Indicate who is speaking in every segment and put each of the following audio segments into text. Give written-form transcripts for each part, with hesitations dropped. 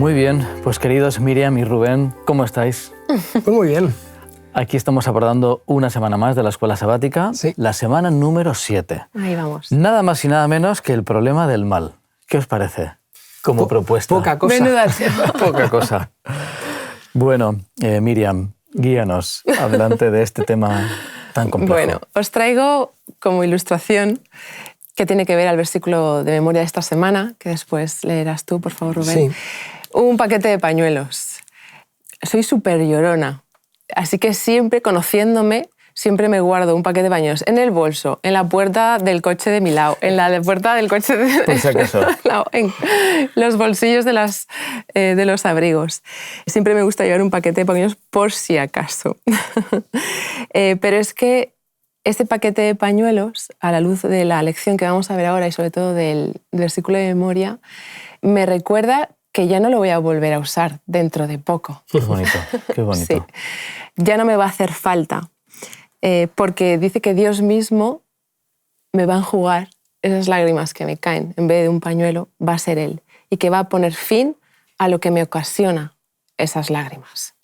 Speaker 1: Muy bien, pues queridos Miriam y Rubén, ¿cómo estáis?
Speaker 2: Pues muy bien.
Speaker 1: Aquí estamos abordando una semana más de la escuela sabática,
Speaker 2: Sí.
Speaker 1: La semana número 7.
Speaker 3: Ahí vamos.
Speaker 1: Nada más y nada menos que el problema del mal. ¿Qué os parece como propuesta?
Speaker 2: Poca cosa.
Speaker 3: Menuda tema.
Speaker 1: Poca cosa. Bueno, Miriam, guíanos adelante de este tema tan complejo.
Speaker 3: Bueno, os traigo como ilustración que tiene que ver al versículo de memoria de esta semana, que después leerás tú, por favor, Rubén.
Speaker 2: Sí.
Speaker 3: Un paquete de pañuelos. Soy súper llorona, así que siempre, conociéndome, siempre me guardo un paquete de pañuelos en el bolso, en la puerta del coche de mi lado, en la puerta del coche de
Speaker 1: Por si acaso.
Speaker 3: en los bolsillos de los abrigos. Siempre me gusta llevar un paquete de pañuelos por si acaso. Pero es que este paquete de pañuelos, a la luz de la lección que vamos a ver ahora y sobre todo del versículo de memoria, me recuerda que ya no lo voy a volver a usar dentro de poco.
Speaker 1: Qué bonito, qué bonito.
Speaker 3: Sí. Ya no me va a hacer falta, porque dice que Dios mismo me va a enjugar esas lágrimas que me caen. En vez de un pañuelo, va a ser Él, y que va a poner fin a lo que me ocasiona esas lágrimas.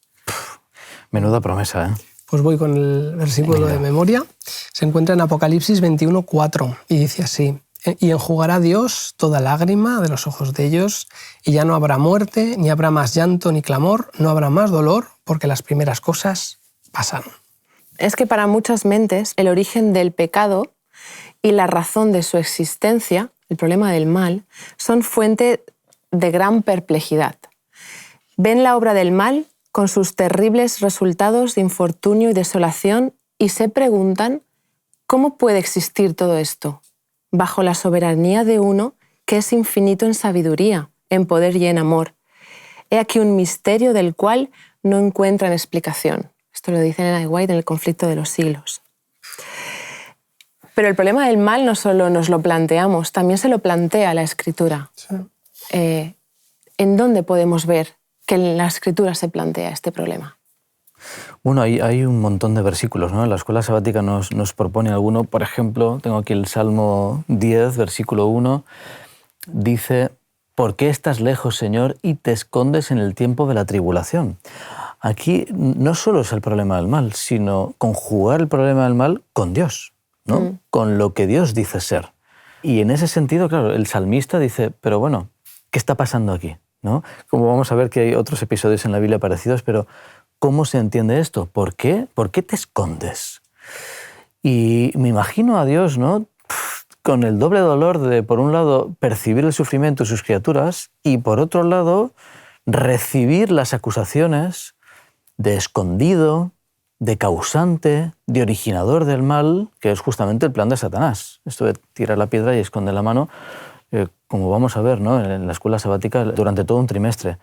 Speaker 1: Menuda promesa, ¿eh?
Speaker 2: Pues voy con el versículo de memoria. Se encuentra en Apocalipsis 21:4 y dice así: y enjugará Dios toda lágrima de los ojos de ellos, y ya no habrá muerte, ni habrá más llanto ni clamor, no habrá más dolor, porque las primeras cosas pasaron.
Speaker 3: Es que para muchas mentes el origen del pecado y la razón de su existencia, el problema del mal, son fuente de gran perplejidad. Ven la obra del mal con sus terribles resultados de infortunio y desolación y se preguntan ¿cómo puede existir todo esto bajo la soberanía de uno que es infinito en sabiduría, en poder y en amor? He aquí un misterio del cual no encuentran explicación. Esto lo dice Ellen White en El conflicto de los siglos. Pero el problema del mal no solo nos lo planteamos, también se lo plantea la Escritura.
Speaker 2: Sí.
Speaker 3: ¿En dónde podemos ver que en la Escritura se plantea este problema?
Speaker 1: Bueno, hay un montón de versículos, ¿no? La escuela sabática nos propone alguno. Por ejemplo, tengo aquí el Salmo 10, versículo 1. Dice: ¿por qué estás lejos, Señor, y te escondes en el tiempo de la tribulación? Aquí no solo es el problema del mal, sino conjugar el problema del mal con Dios, ¿no? Con lo que Dios dice ser. Y en ese sentido, claro, el salmista dice, pero bueno, ¿qué está pasando aquí? ¿No? Como vamos a ver que hay otros episodios en la Biblia parecidos, pero ¿cómo se entiende esto? ¿Por qué? ¿Por qué te escondes? Y me imagino a Dios, ¿no? Con el doble dolor de, por un lado, percibir el sufrimiento de sus criaturas y, por otro lado, recibir las acusaciones de escondido, de causante, de originador del mal, que es justamente el plan de Satanás. Esto de tirar la piedra y esconder la mano, como vamos a ver, ¿no? En la escuela sabática durante todo un trimestre.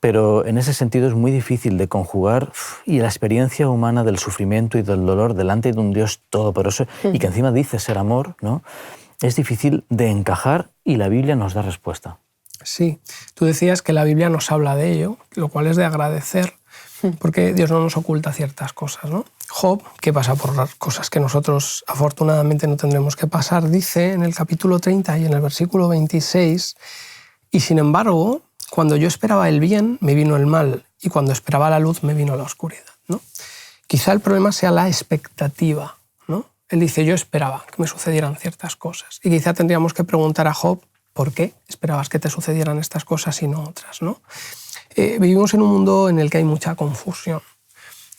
Speaker 1: Pero en ese sentido es muy difícil de conjugar y la experiencia humana del sufrimiento y del dolor delante de un Dios todopoderoso y que encima dice ser amor, ¿no? Es difícil de encajar y la Biblia nos da respuesta.
Speaker 2: Sí, tú decías que la Biblia nos habla de ello, lo cual es de agradecer, porque Dios no nos oculta ciertas cosas, ¿no? Job, que pasa por cosas que nosotros afortunadamente no tendremos que pasar, dice en el capítulo 30 y en el versículo 26, y sin embargo, cuando yo esperaba el bien, me vino el mal, y cuando esperaba la luz, me vino la oscuridad, ¿no? Quizá el problema sea la expectativa, ¿no? Él dice, yo esperaba que me sucedieran ciertas cosas, y quizá tendríamos que preguntar a Job, ¿por qué esperabas que te sucedieran estas cosas y no otras, ¿no? Vivimos en un mundo en el que hay mucha confusión.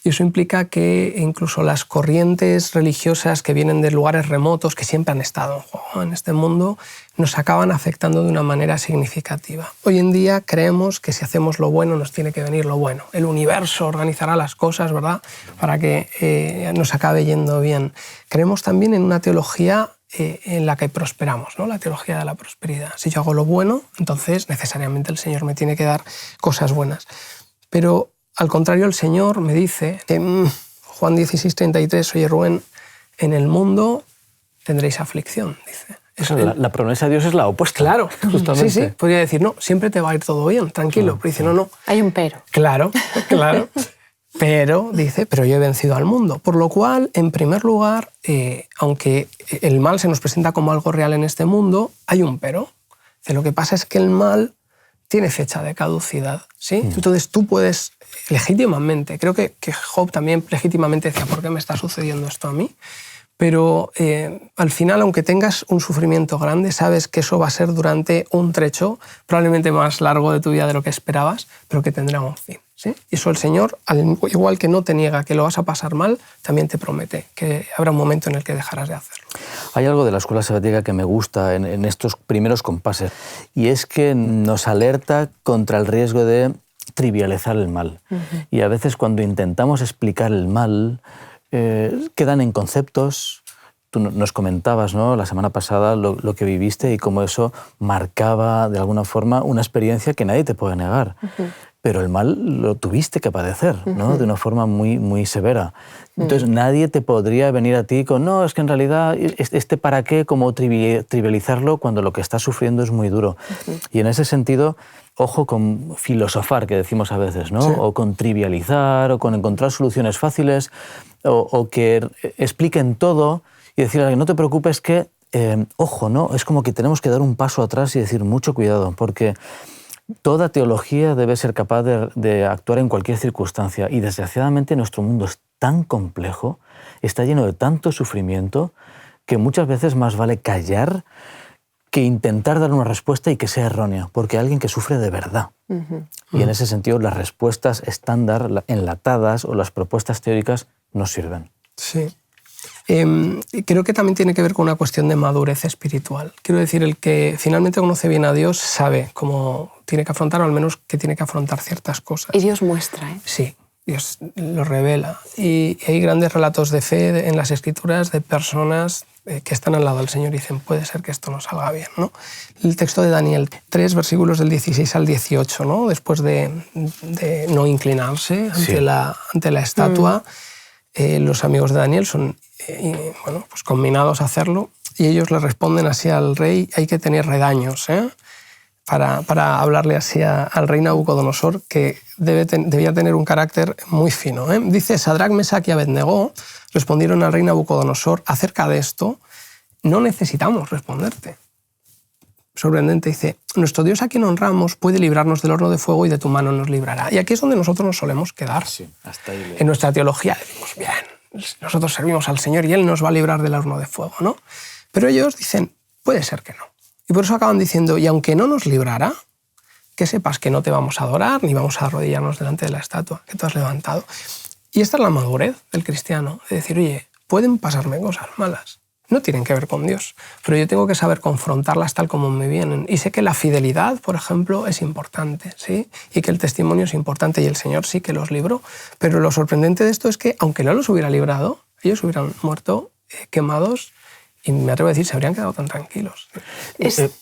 Speaker 2: Y eso implica que incluso las corrientes religiosas que vienen de lugares remotos, que siempre han estado en juego en este mundo, nos acaban afectando de una manera significativa. Hoy en día creemos que si hacemos lo bueno nos tiene que venir lo bueno. El universo organizará las cosas, ¿verdad?, para que nos acabe yendo bien. Creemos también en una teología en la que prosperamos, ¿no? La teología de la prosperidad. Si yo hago lo bueno, entonces necesariamente el Señor me tiene que dar cosas buenas. Pero al contrario, el Señor me dice, Juan 16:33, oye Rubén, en el mundo tendréis aflicción, dice.
Speaker 1: La promesa de Dios es la opuesta.
Speaker 2: Claro,
Speaker 1: justamente.
Speaker 2: sí, podría decir, no, siempre te va a ir todo bien, tranquilo. Pero dice, no.
Speaker 3: Hay un pero.
Speaker 2: Claro. Pero, dice, pero yo he vencido al mundo. Por lo cual, en primer lugar, aunque el mal se nos presenta como algo real en este mundo, hay un pero. Lo que pasa es que el mal tiene fecha de caducidad, ¿sí? Entonces tú puedes legítimamente, creo que Job también legítimamente decía, ¿por qué me está sucediendo esto a mí? Pero al final, aunque tengas un sufrimiento grande, sabes que eso va a ser durante un trecho probablemente más largo de tu vida de lo que esperabas, pero que tendrá un fin, ¿sí? Y eso el Señor, al igual que no te niega que lo vas a pasar mal, también te promete que habrá un momento en el que dejarás de hacerlo.
Speaker 1: Hay algo de la escuela sabática que me gusta en estos primeros compases, y es que nos alerta contra el riesgo de trivializar el mal. Y a veces cuando intentamos explicar el mal, quedan en conceptos. Tú nos comentabas, ¿no?, la semana pasada lo que viviste y cómo eso marcaba de alguna forma una experiencia que nadie te puede negar. Pero el mal lo tuviste que padecer, ¿no?, de una forma muy, muy severa. Entonces nadie te podría venir a ti con, no, es que en realidad este para qué, como trivializarlo cuando lo que estás sufriendo es muy duro. Y en ese sentido, ojo con filosofar, que decimos a veces, ¿no? Sí. O con trivializar, o con encontrar soluciones fáciles, o que expliquen todo y decir a alguien, no te preocupes que, ojo, ¿no? Es como que tenemos que dar un paso atrás y decir mucho cuidado, porque toda teología debe ser capaz de actuar en cualquier circunstancia, y desgraciadamente nuestro mundo es tan complejo, está lleno de tanto sufrimiento, que muchas veces más vale callar que intentar dar una respuesta y que sea errónea, porque hay alguien que sufre de verdad. Y en ese sentido las respuestas estándar, enlatadas, o las propuestas teóricas no sirven.
Speaker 2: Sí. Creo que también tiene que ver con una cuestión de madurez espiritual. Quiero decir, el que finalmente conoce bien a Dios sabe cómo tiene que afrontar, o al menos que tiene que afrontar ciertas cosas.
Speaker 3: Y Dios muestra, ¿eh?
Speaker 2: Sí, Dios lo revela. Y hay grandes relatos de fe en las Escrituras de personas que están al lado del Señor y dicen, puede ser que esto no salga bien, ¿no? El texto de Daniel 3, versículos del 16 al 18, ¿no? Después de no inclinarse ante la estatua, los amigos de Daniel son pues combinados a hacerlo, y ellos le responden así al rey: hay que tener redaños, para hablarle así al rey Nabucodonosor, que debía tener un carácter muy fino. Dice, Sadrac, Mesac y Abednego respondieron al rey Nabucodonosor: acerca de esto no necesitamos responderte. Sorprendente, dice, nuestro Dios a quien honramos puede librarnos del horno de fuego y de tu mano nos librará. Y aquí es donde nosotros nos solemos quedar.
Speaker 1: Sí, hasta ahí.
Speaker 2: En nuestra teología decimos, bien, nosotros servimos al Señor y Él nos va a librar del horno de fuego, ¿no? Pero ellos dicen, puede ser que no. Y por eso acaban diciendo, y aunque no nos librara, que sepas que no te vamos a adorar ni vamos a arrodillarnos delante de la estatua que tú has levantado. Y esta es la madurez del cristiano, de decir, oye, pueden pasarme cosas malas, no tienen que ver con Dios, pero yo tengo que saber confrontarlas tal como me vienen. Y sé que la fidelidad, por ejemplo, es importante, ¿sí? Y que el testimonio es importante, y el Señor sí que los libró. Pero lo sorprendente de esto es que, aunque no los hubiera librado, ellos hubieran muerto quemados, y me atrevo a decir, se habrían quedado tan tranquilos.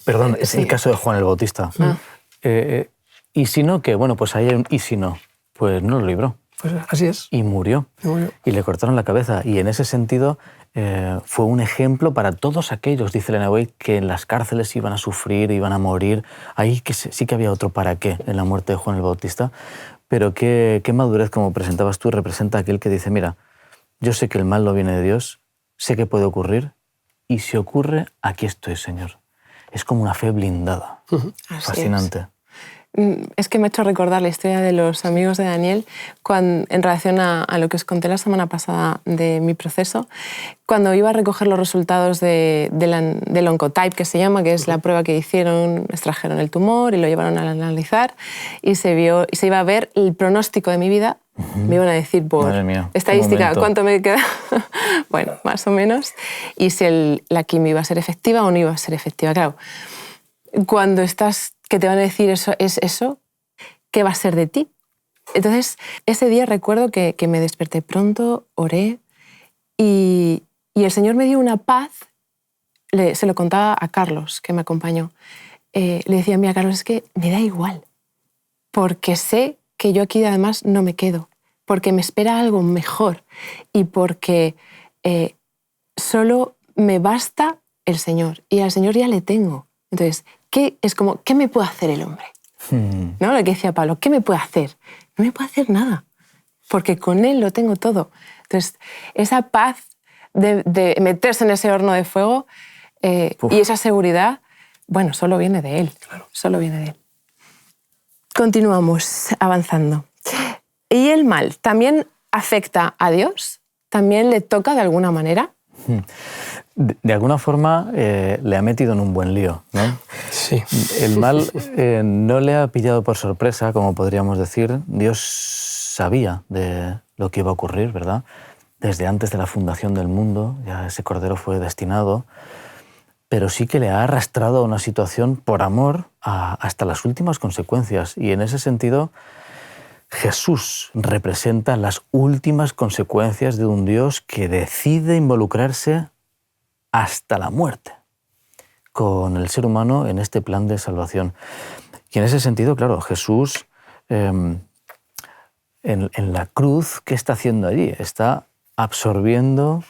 Speaker 1: Perdón, es el caso de Juan el Bautista. Y si no, que bueno, pues ahí hay un y si no, pues no lo libró.
Speaker 2: Pues así es.
Speaker 1: Y murió. Y le cortaron la cabeza. Y en ese sentido fue un ejemplo para todos aquellos, dice Elena White, que en las cárceles iban a sufrir, iban a morir. Ahí que sí que había otro para qué en la muerte de Juan el Bautista. Pero qué madurez, como presentabas tú, representa aquel que dice, mira, yo sé que el mal no viene de Dios, sé que puede ocurrir, y si ocurre, aquí estoy, Señor. Es como una fe blindada. Fascinante.
Speaker 3: Es que me ha hecho recordar la historia de los amigos de Daniel en relación a lo que os conté la semana pasada de mi proceso. Cuando iba a recoger los resultados del Oncotype, que se llama, que es la prueba que hicieron, extrajeron el tumor y lo llevaron a analizar, y se iba a ver el pronóstico de mi vida. Me iban a decir por estadística cuánto me queda, bueno, más o menos, y si la quimio iba a ser efectiva o no iba a ser efectiva. Claro, cuando estás, que te van a decir eso, ¿qué va a ser de ti? Entonces, ese día recuerdo que me desperté pronto, oré, y el Señor me dio una paz. Se lo contaba a Carlos, que me acompañó. Le decía, mira, Carlos, es que me da igual, porque sé que yo aquí además no me quedo, porque me espera algo mejor, y porque solo me basta el Señor, y al Señor ya le tengo. Entonces, es como, ¿qué me puede hacer el hombre? ¿No? Lo que decía Pablo, ¿qué me puede hacer? No me puede hacer nada, porque con Él lo tengo todo. Entonces, esa paz de meterse en ese horno de fuego y esa seguridad, bueno, solo viene de Él, solo viene de Él. Continuamos avanzando. ¿Y el mal también afecta a Dios? ¿También le toca de alguna manera?
Speaker 1: De alguna forma le ha metido en un buen lío, ¿no?
Speaker 2: Sí.
Speaker 1: El mal no le ha pillado por sorpresa, como podríamos decir. Dios sabía de lo que iba a ocurrir, ¿verdad? Desde antes de la fundación del mundo, ya ese cordero fue destinado, pero sí que le ha arrastrado a una situación por amor hasta las últimas consecuencias. Y en ese sentido, Jesús representa las últimas consecuencias de un Dios que decide involucrarse hasta la muerte con el ser humano en este plan de salvación. Y en ese sentido, claro, Jesús en la cruz, ¿qué está haciendo allí? Está absorbiendo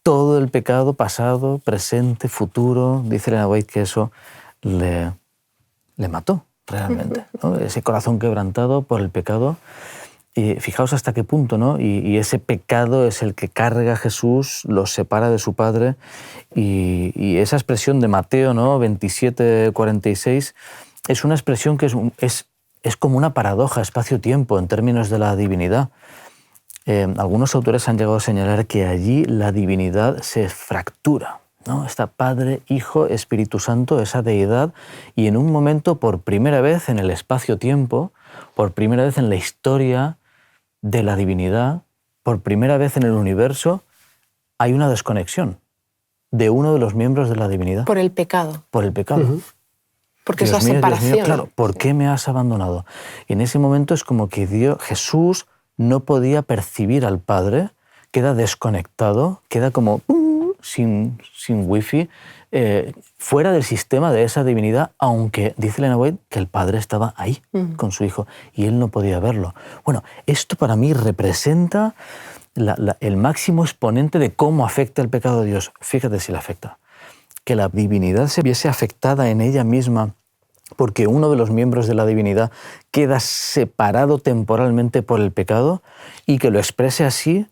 Speaker 1: todo el pecado pasado, presente, futuro. Dice Ellen White que eso le mató realmente, ¿no? Ese corazón quebrantado por el pecado. Y fijaos hasta qué punto, ¿no? Y ese pecado es el que carga a Jesús, lo separa de su Padre. Y esa expresión de Mateo, ¿no? 27:46 es una expresión que es como una paradoja, espacio-tiempo, en términos de la divinidad. Algunos autores han llegado a señalar que allí la divinidad se fractura, ¿no? Está Padre, Hijo, Espíritu Santo, esa deidad, y en un momento, por primera vez en el espacio-tiempo, por primera vez en la historia de la divinidad, por primera vez en el universo, hay una desconexión de uno de los miembros de la divinidad.
Speaker 3: Por el pecado.
Speaker 1: Por el pecado.
Speaker 3: Porque
Speaker 1: Dios
Speaker 3: es la
Speaker 1: mío,
Speaker 3: separación.
Speaker 1: Dios mío, claro, ¿por qué me has abandonado? Y en ese momento es como que Jesús no podía percibir al Padre, queda desconectado, queda como sin wifi, fuera del sistema de esa divinidad, aunque dice Ellen White que el Padre estaba ahí con su Hijo y él no podía verlo. Bueno, esto para mí representa el máximo exponente de cómo afecta el pecado de Dios. Fíjate si le afecta. Que la divinidad se viese afectada en ella misma porque uno de los miembros de la divinidad queda separado temporalmente por el pecado y que lo exprese así,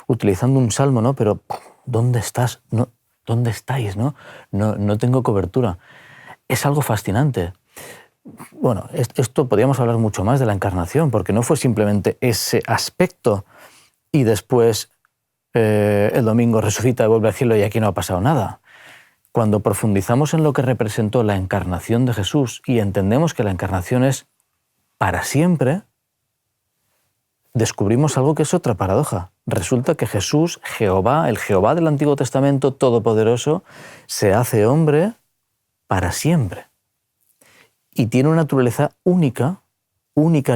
Speaker 1: utilizando un salmo, ¿no? Pero, ¿dónde estás? No, ¿dónde estáis? No tengo cobertura. Es algo fascinante. Bueno, esto podríamos hablar mucho más de la encarnación, porque no fue simplemente ese aspecto y después el domingo resucita y vuelve al cielo y aquí no ha pasado nada. Cuando profundizamos en lo que representó la encarnación de Jesús y entendemos que la encarnación es para siempre, descubrimos algo que es otra paradoja. Resulta que Jesús, Jehová, el Jehová del Antiguo Testamento Todopoderoso, se hace hombre para siempre. Y tiene una naturaleza única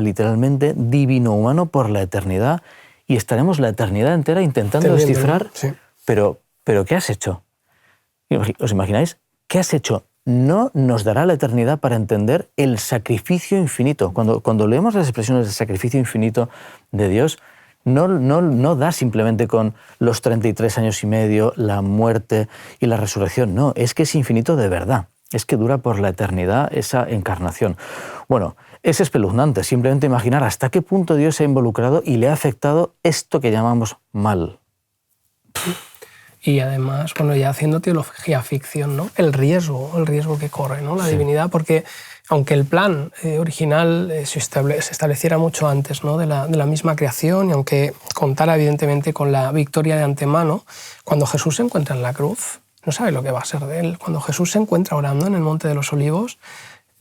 Speaker 1: literalmente, divino-humano por la eternidad, y estaremos la eternidad entera intentando descifrar,
Speaker 2: sí.
Speaker 1: pero ¿qué has hecho? ¿Os imagináis? ¿Qué has hecho? No nos dará la eternidad para entender el sacrificio infinito. Cuando leemos las expresiones del sacrificio infinito de Dios, no da simplemente con los 33 años y medio, la muerte y la resurrección. No, es que es infinito de verdad. Es que dura por la eternidad esa encarnación. Bueno, es espeluznante simplemente imaginar hasta qué punto Dios se ha involucrado y le ha afectado esto que llamamos mal.
Speaker 2: Y además, bueno, ya haciendo teología ficción, ¿no? El riesgo que corre, ¿no? La divinidad, porque aunque el plan original se estableciera mucho antes, ¿no? de la misma creación, y aunque contara evidentemente con la victoria de antemano, cuando Jesús se encuentra en la cruz, no sabe lo que va a ser de él. Cuando Jesús se encuentra orando en el Monte de los Olivos,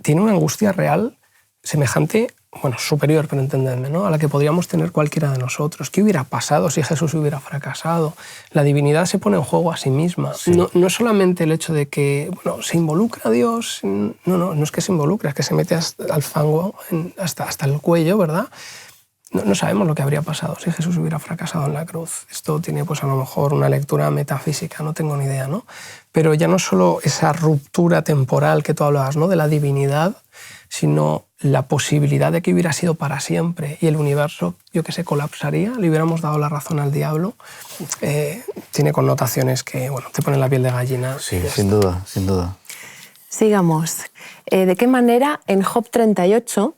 Speaker 2: tiene una angustia real semejante, bueno, superior, pero entendedme, ¿no? A la que podríamos tener cualquiera de nosotros. ¿Qué hubiera pasado si Jesús hubiera fracasado? La divinidad se pone en juego a sí misma. Sí. No es solamente el hecho de que, bueno, se involucra a Dios, no es que se involucra, es que se mete al fango hasta el cuello, ¿verdad? No sabemos lo que habría pasado si Jesús hubiera fracasado en la cruz. Esto tiene, pues, a lo mejor una lectura metafísica, no tengo ni idea, ¿no? Pero ya no solo esa ruptura temporal que tú hablabas, ¿no? De la divinidad, sino la posibilidad de que hubiera sido para siempre y el universo, yo que sé, colapsaría, le hubiéramos dado la razón al diablo, tiene connotaciones que, bueno, te ponen la piel de gallina.
Speaker 1: Sí, sin duda, sin duda.
Speaker 3: Sigamos. ¿De qué manera en Job 38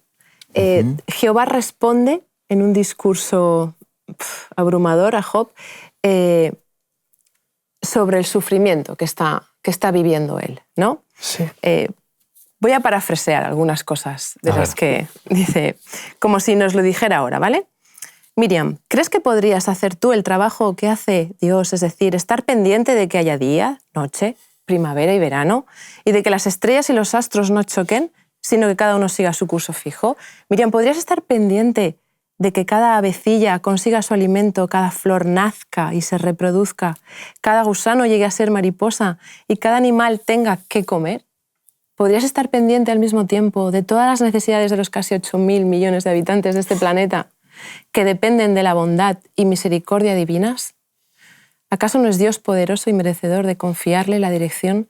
Speaker 3: Jehová responde en un discurso abrumador a Job sobre el sufrimiento que está viviendo él, ¿no?
Speaker 2: Sí.
Speaker 3: Voy a parafrasear algunas cosas de las que dice, como si nos lo dijera ahora, ¿vale? Miriam, ¿crees que podrías hacer tú el trabajo que hace Dios? Es decir, estar pendiente de que haya día, noche, primavera y verano, y de que las estrellas y los astros no choquen, sino que cada uno siga su curso fijo. Miriam, ¿podrías estar pendiente de que cada avecilla consiga su alimento, cada flor nazca y se reproduzca, cada gusano llegue a ser mariposa y cada animal tenga que comer? ¿Podrías estar pendiente al mismo tiempo de todas las necesidades de los casi 8.000 millones de habitantes de este planeta que dependen de la bondad y misericordia divinas? ¿Acaso no es Dios poderoso y merecedor de confiarle la dirección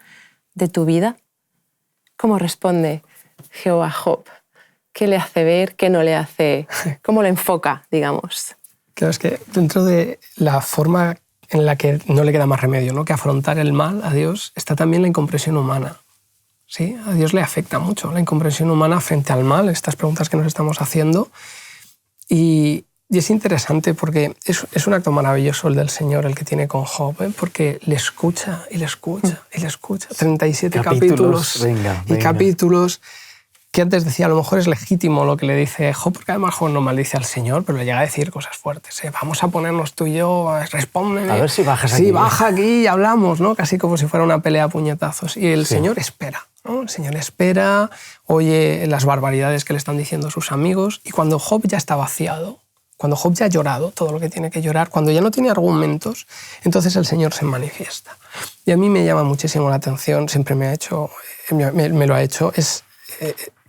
Speaker 3: de tu vida? ¿Cómo responde Jehová a Job? ¿Qué le hace ver? ¿Qué no le hace? ¿Cómo lo enfoca, digamos?
Speaker 2: Claro, es que dentro de la forma en la que no le queda más remedio, ¿no?, que afrontar el mal a Dios, está también la incomprensión humana. ¿Sí? A Dios le afecta mucho la incomprensión humana frente al mal, estas preguntas que nos estamos haciendo. Y es interesante porque es un acto maravilloso el del Señor, el que tiene con Job, ¿eh? Porque le escucha y le escucha y le escucha. 37 capítulos
Speaker 1: venga.
Speaker 2: capítulos que antes decía, a lo mejor es legítimo lo que le dice Job, porque además Job no maldice al Señor, pero le llega a decir cosas fuertes. Vamos a ponernos tú y yo, respóndeme.
Speaker 1: A ver si bajas aquí.
Speaker 2: Sí, baja aquí y hablamos, ¿no? Casi como si fuera una pelea a puñetazos. Y el Señor espera, ¿no? El Señor espera, oye las barbaridades que le están diciendo sus amigos, y cuando Job ya está vaciado, cuando Job ya ha llorado todo lo que tiene que llorar, cuando ya no tiene argumentos, entonces el Señor se manifiesta. Y a mí me llama muchísimo la atención, siempre me lo ha hecho, es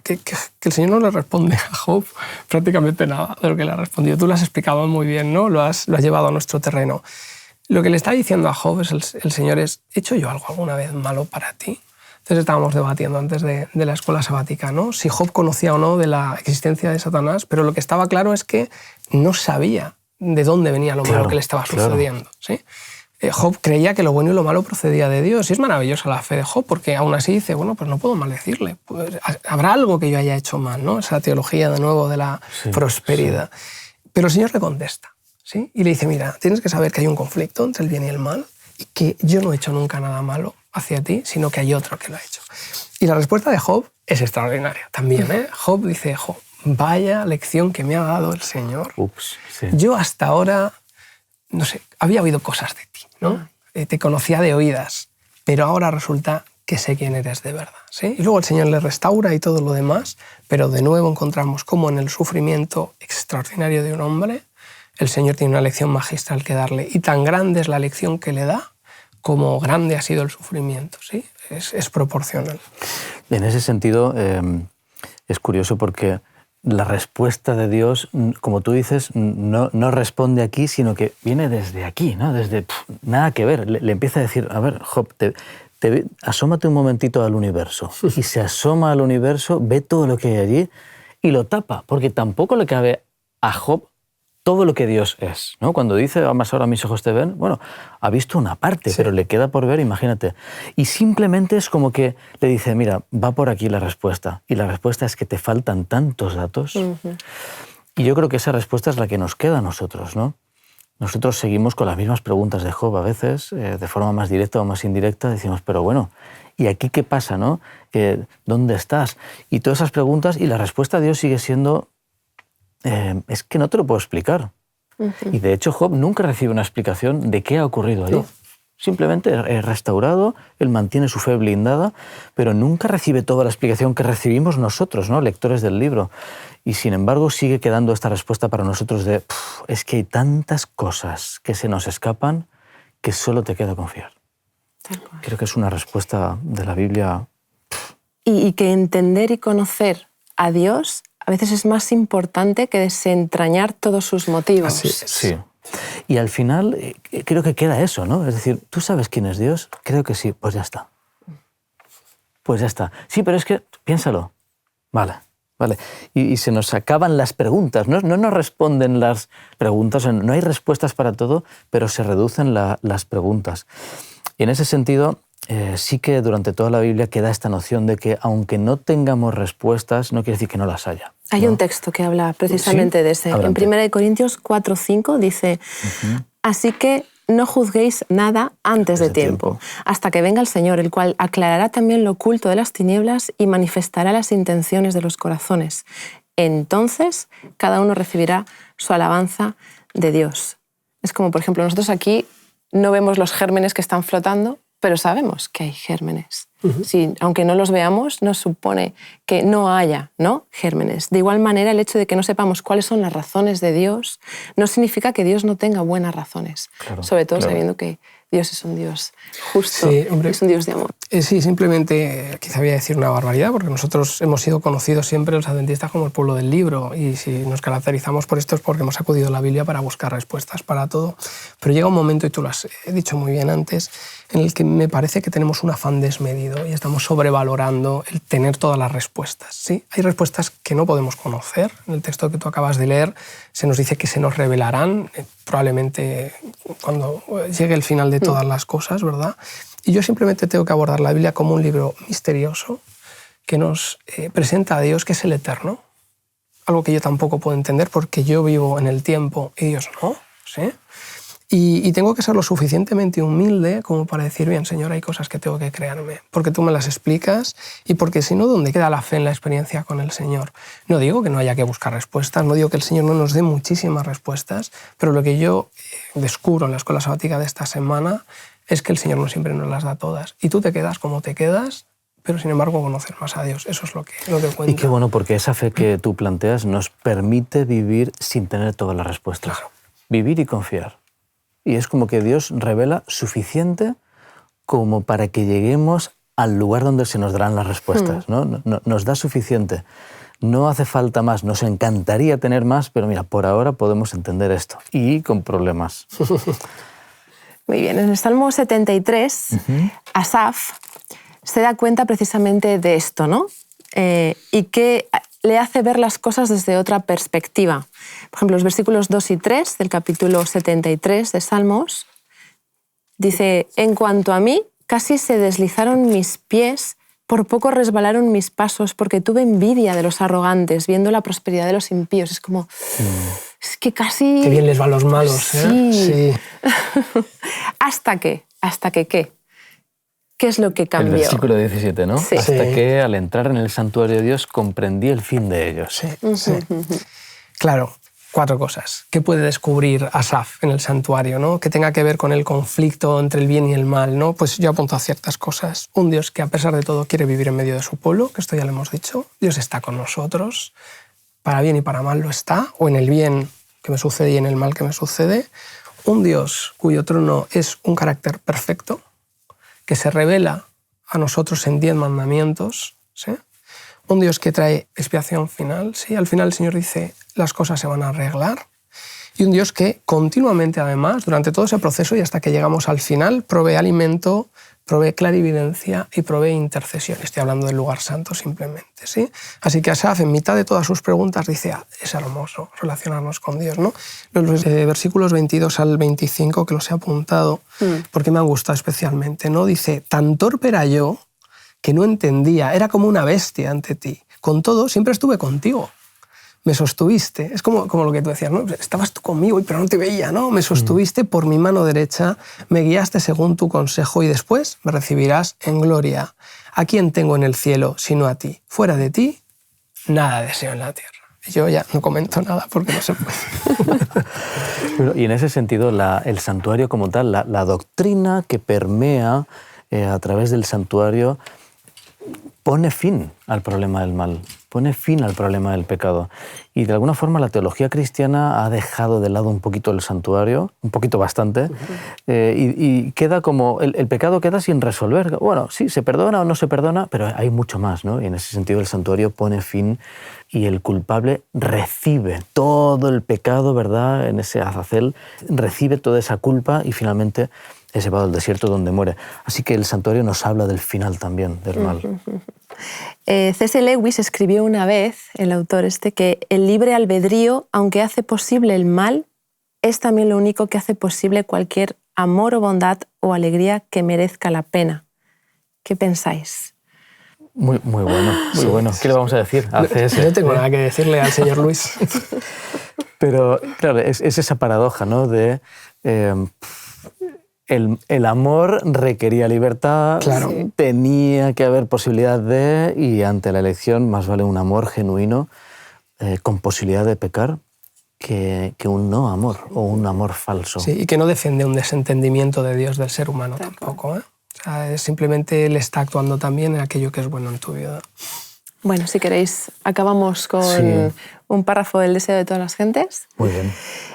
Speaker 2: que el Señor no le responde a Job prácticamente nada de lo que le ha respondido. Tú lo has explicado muy bien, ¿no? Lo has llevado a nuestro terreno. Lo que le está diciendo a Job el Señor es, ¿he hecho yo algo alguna vez malo para ti? Entonces estábamos debatiendo antes de la escuela sabática, ¿no?, si Job conocía o no de la existencia de Satanás, pero lo que estaba claro es que no sabía de dónde venía lo malo que le estaba sucediendo. ¿Sí? Job creía que lo bueno y lo malo procedía de Dios. Y es maravillosa la fe de Job, porque aún así dice, bueno, pues no puedo maldecirle. Pues, habrá algo que yo haya hecho mal, ¿no? Esa teología de nuevo de la prosperidad. Sí. Pero el Señor le contesta, ¿sí? Y le dice, mira, tienes que saber que hay un conflicto entre el bien y el mal y que yo no he hecho nunca nada malo hacia ti, sino que hay otro que lo ha hecho. Y la respuesta de Job es extraordinaria también, ¿eh? Job dice, vaya lección que me ha dado el Señor. Yo hasta ahora, no sé, había oído cosas de ti, ¿no? Te conocía de oídas, pero ahora resulta que sé quién eres de verdad, ¿sí? Y luego el Señor le restaura y todo lo demás, pero de nuevo encontramos cómo en el sufrimiento extraordinario de un hombre, el Señor tiene una lección magistral que darle, y tan grande es la lección que le da como grande ha sido el sufrimiento, ¿sí? Es proporcional.
Speaker 1: En ese sentido, es curioso porque la respuesta de Dios, como tú dices, no responde aquí, sino que viene desde aquí, ¿no? Desde nada que ver. Le empieza a decir, a ver, Job, asómate un momentito al universo. Y se asoma al universo, ve todo lo que hay allí y lo tapa, porque tampoco le cabe a Job todo lo que Dios es, ¿no? Cuando dice, más ahora mis ojos te ven, bueno, ha visto una parte, pero le queda por ver, imagínate. Y simplemente es como que le dice, mira, va por aquí la respuesta. Y la respuesta es que te faltan tantos datos. Y yo creo que esa respuesta es la que nos queda a nosotros, ¿no? Nosotros seguimos con las mismas preguntas de Job a veces, de forma más directa o más indirecta, decimos, pero bueno, ¿y aquí qué pasa, no? ¿Dónde estás? Y todas esas preguntas, y la respuesta de Dios sigue siendo, es que no te lo puedo explicar. Y de hecho Job nunca recibe una explicación de qué ha ocurrido allí. Simplemente es restaurado, él mantiene su fe blindada, pero nunca recibe toda la explicación que recibimos nosotros, ¿no?, lectores del libro. Y sin embargo sigue quedando esta respuesta para nosotros de, es que hay tantas cosas que se nos escapan que solo te queda confiar. Creo que es una respuesta de la Biblia.
Speaker 3: Y que entender y conocer a Dios a veces es más importante que desentrañar todos sus motivos.
Speaker 2: Así es.
Speaker 1: Sí. Y al final creo que queda eso, ¿no? Es decir, ¿tú sabes quién es Dios? Creo que sí, pues ya está. Pues ya está. Sí, pero es que, piénsalo. Vale. Y se nos acaban las preguntas, no nos responden las preguntas, no hay respuestas para todo, pero se reducen las preguntas. Y en ese sentido, sí que durante toda la Biblia queda esta noción de que aunque no tengamos respuestas, no quiere decir que no las haya.
Speaker 3: Hay un texto que habla precisamente de ese.
Speaker 1: Adelante.
Speaker 3: En 1 Corintios 4:5 dice, así que no juzguéis nada antes de tiempo, hasta que venga el Señor, el cual aclarará también lo oculto de las tinieblas y manifestará las intenciones de los corazones. Entonces, cada uno recibirá su alabanza de Dios. Es como, por ejemplo, nosotros aquí no vemos los gérmenes que están flotando, pero sabemos que hay gérmenes. Sí, aunque no los veamos, nos supone que no haya, ¿no?, gérmenes. De igual manera, el hecho de que no sepamos cuáles son las razones de Dios no significa que Dios no tenga buenas razones. Claro, sobre todo sabiendo que Dios es un Dios justo, sí, hombre, es un Dios de amor.
Speaker 2: Sí, simplemente quizá voy a decir una barbaridad, porque nosotros hemos sido conocidos siempre los adventistas como el pueblo del libro, y si nos caracterizamos por esto es porque hemos acudido a la Biblia para buscar respuestas para todo. Pero llega un momento, y tú lo has dicho muy bien antes, en el que me parece que tenemos un afán desmedido y estamos sobrevalorando el tener todas las respuestas. ¿Sí? Hay respuestas que no podemos conocer. En el texto que tú acabas de leer se nos dice que se nos revelarán probablemente cuando llegue el final de todas las cosas, ¿verdad? Y yo simplemente tengo que abordar la Biblia como un libro misterioso que nos presenta a Dios, que es el eterno. Algo que yo tampoco puedo entender porque yo vivo en el tiempo y Dios no. ¿Sí? Y tengo que ser lo suficientemente humilde como para decir, bien, Señor, hay cosas que tengo que creerme, porque tú me las explicas y porque si no, ¿dónde queda la fe en la experiencia con el Señor? No digo que no haya que buscar respuestas, no digo que el Señor no nos dé muchísimas respuestas, pero lo que yo descubro en la escuela sabática de esta semana es que el Señor no siempre nos las da todas. Y tú te quedas como te quedas, pero sin embargo conocer más a Dios. Eso es lo que cuenta.
Speaker 1: Y qué bueno, porque esa fe que tú planteas nos permite vivir sin tener todas las respuestas. Claro. Vivir y confiar. Y es como que Dios revela suficiente como para que lleguemos al lugar donde se nos darán las respuestas, ¿no? Nos da suficiente. No hace falta más. Nos encantaría tener más, pero mira, por ahora podemos entender esto. Y con problemas.
Speaker 3: Muy bien. En el Salmo 73, Asaf se da cuenta precisamente de esto, ¿no? Y que le hace ver las cosas desde otra perspectiva. Por ejemplo, los versículos 2 y 3 del capítulo 73 de Salmos dice: en cuanto a mí, casi se deslizaron mis pies, por poco resbalaron mis pasos, porque tuve envidia de los arrogantes, viendo la prosperidad de los impíos. Es como, es que casi...
Speaker 2: Qué bien les va a los malos, ¿eh?
Speaker 3: Sí. ¿Hasta que qué? ¿Qué es lo que cambió?
Speaker 1: El versículo 17, ¿no?
Speaker 3: Sí.
Speaker 1: Hasta que al entrar en el santuario de Dios comprendí el fin de ellos.
Speaker 2: Sí, sí. Claro, 4 cosas. ¿Qué puede descubrir Asaf en el santuario, ¿no? Que tenga que ver con el conflicto entre el bien y el mal, ¿no? Pues yo apunto a ciertas cosas. Un Dios que a pesar de todo quiere vivir en medio de su pueblo, que esto ya lo hemos dicho. Dios está con nosotros, para bien y para mal lo está, o en el bien que me sucede y en el mal que me sucede. Un Dios cuyo trono es un carácter perfecto, que se revela a nosotros en 10 mandamientos, ¿sí? Un Dios que trae expiación final, ¿sí? Al final el Señor dice, las cosas se van a arreglar. Y un Dios que continuamente, además, durante todo ese proceso y hasta que llegamos al final, provee alimento, provee clarividencia y provee intercesión. Estoy hablando del lugar santo simplemente, ¿sí? Así que Asaf, en mitad de todas sus preguntas, dice, es hermoso relacionarnos con Dios, ¿no? Los versículos 22 al 25, que los he apuntado, porque me han gustado especialmente, ¿no? Dice, tan torpe era yo que no entendía, era como una bestia ante ti. Con todo, siempre estuve contigo. Me sostuviste, es como lo que tú decías, ¿no? Estabas tú conmigo, pero no te veía, ¿no? Me sostuviste por mi mano derecha, me guiaste según tu consejo y después me recibirás en gloria. ¿A quién tengo en el cielo sino a ti? Fuera de ti, nada deseo en la tierra. Yo ya no comento nada porque no se puede.
Speaker 1: Y en ese sentido, el santuario como tal, la doctrina que permea a través del santuario pone fin al problema del mal, pone fin al problema del pecado. Y de alguna forma la teología cristiana ha dejado de lado un poquito el santuario, un poquito bastante, y queda como, el pecado queda sin resolver. Bueno, sí, se perdona o no se perdona, pero hay mucho más, ¿no? Y en ese sentido el santuario pone fin y el culpable recibe todo el pecado, ¿verdad? En ese azazel, recibe toda esa culpa y finalmente es llevado al desierto donde muere. Así que el santuario nos habla del final también, del mal.
Speaker 3: C.S. Lewis escribió una vez, el autor que el libre albedrío, aunque hace posible el mal, es también lo único que hace posible cualquier amor o bondad o alegría que merezca la pena. ¿Qué pensáis?
Speaker 1: Muy bueno, muy bueno. ¿Qué le vamos a decir a C.S.?
Speaker 2: No tengo nada que decirle al señor Luis.
Speaker 1: Pero claro, es esa paradoja, ¿no? De el amor requería libertad,
Speaker 2: Claro.
Speaker 1: tenía que haber posibilidad de, y ante la elección más vale un amor genuino con posibilidad de pecar que un no amor o un amor falso.
Speaker 2: Sí, y que no defiende un desentendimiento de Dios del ser humano tampoco, ¿eh? O sea, es simplemente Él está actuando también en aquello que es bueno en tu vida.
Speaker 3: Bueno, si queréis, acabamos con
Speaker 1: Sí.
Speaker 3: un párrafo del deseo de todas las gentes.
Speaker 1: Muy bien.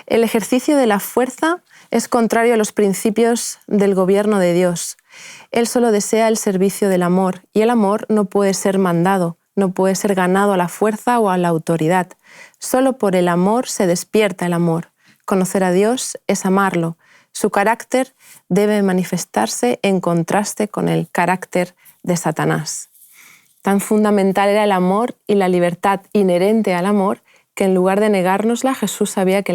Speaker 3: El ejercicio de la fuerza es contrario a los principios del gobierno de Dios. Él solo desea el servicio del amor, y el amor no puede ser mandado, no puede ser ganado a la fuerza o a la autoridad. Solo por el amor se despierta el amor. Conocer a Dios es amarlo. Su carácter debe manifestarse en contraste con el carácter de Satanás. Tan fundamental era el amor y la libertad inherente al amor que en lugar de negárnosla, Jesús sabía que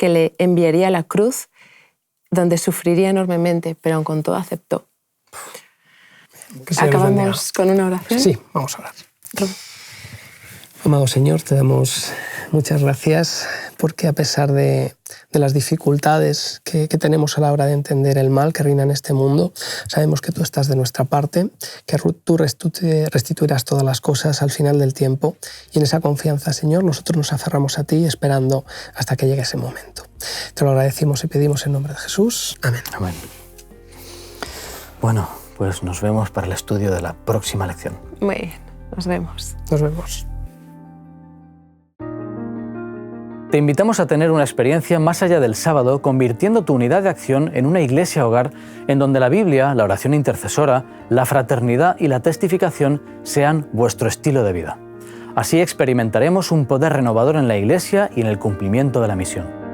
Speaker 3: le enviaría a la cruz, donde sufriría enormemente, pero aun con todo aceptó.
Speaker 2: Que se nos bendiga.
Speaker 3: ¿Acabamos con una oración?
Speaker 2: Sí, vamos a orar. Amado Señor, te damos muchas gracias porque a pesar de las dificultades que tenemos a la hora de entender el mal que reina en este mundo, sabemos que tú estás de nuestra parte, que tú restituirás todas las cosas al final del tiempo, y en esa confianza, Señor, nosotros nos aferramos a ti esperando hasta que llegue ese momento. Te lo agradecemos y pedimos en nombre de Jesús. Amén.
Speaker 1: Amén. Bueno, pues nos vemos para el estudio de la próxima lección.
Speaker 3: Muy bien, nos vemos.
Speaker 2: Nos vemos.
Speaker 1: Te invitamos a tener una experiencia más allá del sábado, convirtiendo tu unidad de acción en una iglesia hogar en donde la Biblia, la oración intercesora, la fraternidad y la testificación sean vuestro estilo de vida. Así experimentaremos un poder renovador en la iglesia y en el cumplimiento de la misión.